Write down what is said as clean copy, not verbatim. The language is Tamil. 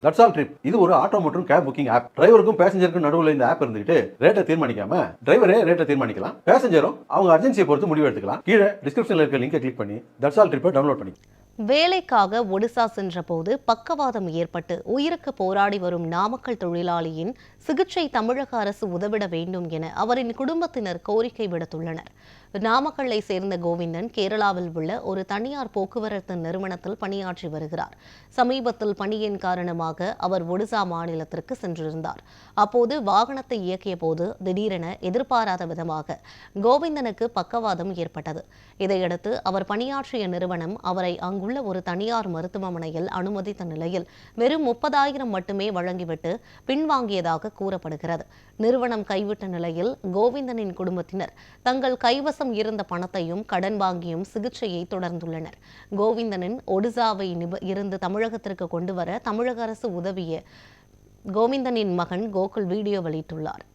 தட்ஸ் ஆல் ட்ரிப் இது ஒரு ஆட்டோ மற்றும் கேப் புக்கிங் ஆப். டிரைவருக்கும் பேசஞ்சருக்கும் நடுவில் இந்த ஆப் இருந்துகிட்டு ரேட்டை தீர்மானிக்காம டிரைவரே ரேட்டை தீர்மானிக்கலாம். பேசஞ்சரும் அவங்க அர்ஜென்சியை பொறுத்து முடிவு எடுத்துக்கலாம். கீழே டிஸ்கிரிப்ஷன்ல இருக்க லிங்கை கிளிக் பண்ணி தட்ஸ் ஆல் ட்ரிப்பை டவுன்லோட் பண்ணி. வேலைக்காக ஒடிசா சென்றபோது பக்கவாதம் ஏற்பட்டு உயிருக்கு போராடி வரும் நாமக்கல் தொழிலாளியின் சிகிச்சை தமிழக அரசு உதவிட வேண்டும் என அவரின் குடும்பத்தினர் கோரிக்கை விடுத்துள்ளனர். நாமக்கல்லை சேர்ந்த கோவிந்தன் கேரளாவில் உள்ள ஒரு தனியார் போக்குவரத்து நிறுவனத்தில் பணியாற்றி வருகிறார். சமீபத்தில் பணியின் காரணமாக அவர் ஒடிசா மாநிலத்திற்கு சென்றிருந்தார். அப்போது வாகனத்தை இயக்கிய போது திடீரென எதிர்பாராத விதமாக கோவிந்தனுக்கு பக்கவாதம் ஏற்பட்டது. இதையடுத்து அவர் பணியாற்றிய நிறுவனம் அவரை அங்குள்ள ஒரு தனியார் மருத்துவமனையில் அனுமதித்த நிலையில் வெறும் 30,000 மட்டுமே வழங்கிவிட்டு பின்வாங்கியதாக கூறப்படுகிறது. நிறுவனம் கைவிட்ட நிலையில் கோவிந்தனின் குடும்பத்தினர் தங்கள் கைவசம் இருந்த பணத்தையும் கடன் வாங்கியும் சிகிச்சையை தொடர்ந்துள்ளனர். கோவிந்தனின் ஒடிசாவை இருந்து தமிழகத்திற்கு கொண்டு வர தமிழக அரசு உதவிய கோவிந்தனின் மகன் கோகுல் வீடியோ வெளியிட்டுள்ளார்.